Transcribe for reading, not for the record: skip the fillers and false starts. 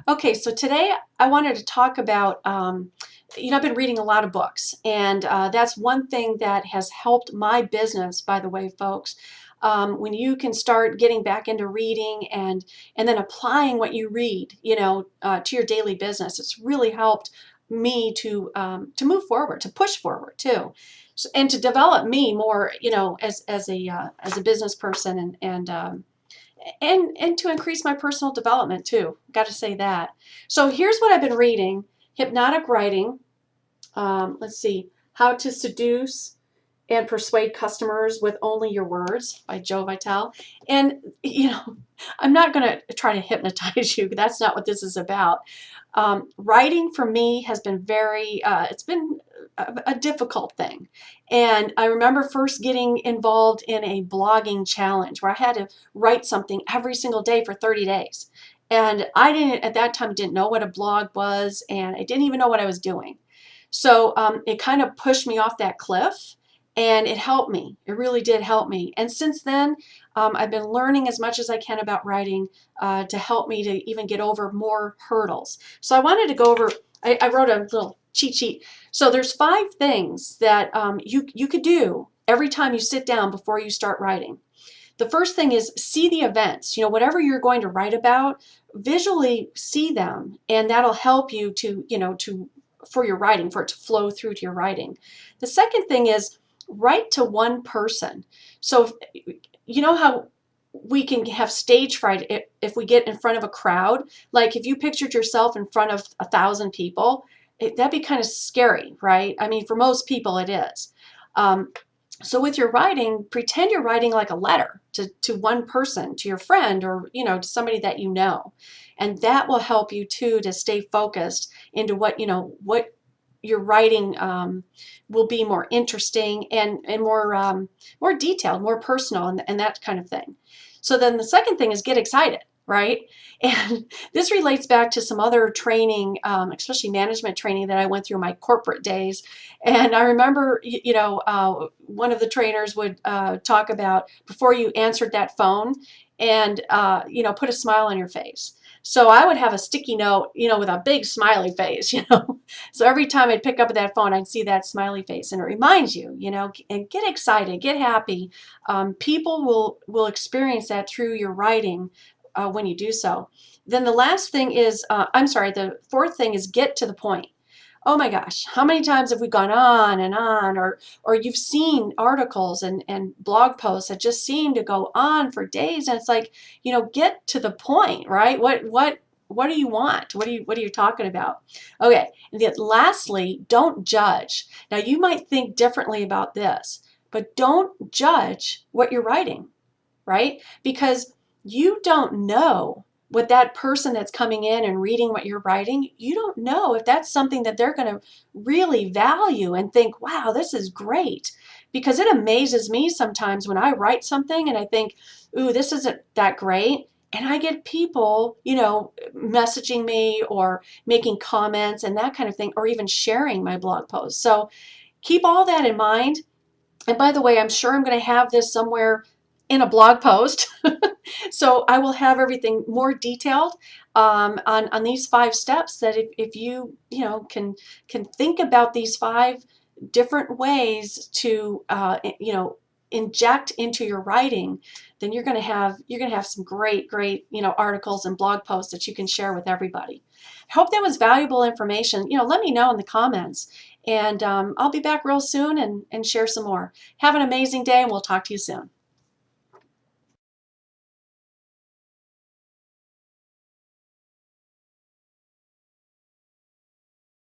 Okay, so today I wanted to talk about, I've been reading a lot of books, and that's one thing that has helped my business, by the way, folks. When you can start getting back into reading and then applying what you read, to your daily business, it's really helped me to move forward, to push forward too, and to develop me more, as a business person and to increase my personal development too. Got to say that. So here's what I've been reading: Hypnotic Writing. Let's see, How to Seduce and Persuade Customers with Only Your Words by Joe Vitale. And I'm not going to try to hypnotize you. That's not what this is about. Writing for me has been it's been a difficult thing. And I remember first getting involved in a blogging challenge where I had to write something every single day for 30 days. And I didn't, at that time, didn't know what a blog was, and I didn't even know what I was doing. So it kind of pushed me off that cliff, and it helped me. It really did help me. And since then, I've been learning as much as I can about writing to help me to even get over more hurdles. So I wanted to go over, I wrote a little cheat sheet. So there's 5 things that you could do every time you sit down before you start writing. The first thing is see the events. Whatever you're going to write about, visually see them, and that'll help you for your writing, for it to flow through to your writing. The second thing is write to one person. So you know how we can have stage fright if we get in front of a crowd. Like if you pictured yourself in front of 1,000 people, that'd be kind of scary, right? I mean, for most people it is. So with your writing, pretend you're writing like a letter to one person, to your friend, or to somebody that you know. And that will help you too to stay focused into what your writing will be more interesting and more detailed, more personal, and that kind of thing. So then the second thing is get excited, right? And this relates back to some other training, especially management training that I went through in my corporate days. And I remember, one of the trainers would talk about before you answered that phone and, put a smile on your face. So I would have a sticky note, with a big smiley face. So every time I'd pick up that phone, I'd see that smiley face, and it reminds you, and get excited, get happy. People will experience that through your writing when you do so. Then the last thing is, the fourth thing is get to the point. Oh my gosh, how many times have we gone on and on, or you've seen articles and blog posts that just seem to go on for days, and it's like, get to the point, right? What do you want? What are you talking about? Okay, and then lastly, don't judge. Now you might think differently about this, but don't judge what you're writing, right? Because you don't know what that person that's coming in and reading what you're writing, you don't know if that's something that they're going to really value and think, wow, this is great. Because it amazes me sometimes when I write something and I think, ooh, this isn't that great. And I get people, messaging me or making comments and that kind of thing, or even sharing my blog posts. So keep all that in mind. And by the way, I'm sure I'm going to have this somewhere in a blog post. So I will have everything more detailed on these 5 steps that if you can think about these 5 different ways to inject into your writing, then you're going to have some great articles and blog posts that you can share with everybody. I hope that was valuable information. Let me know in the comments, and I'll be back real soon and share some more. Have an amazing day, and we'll talk to you soon.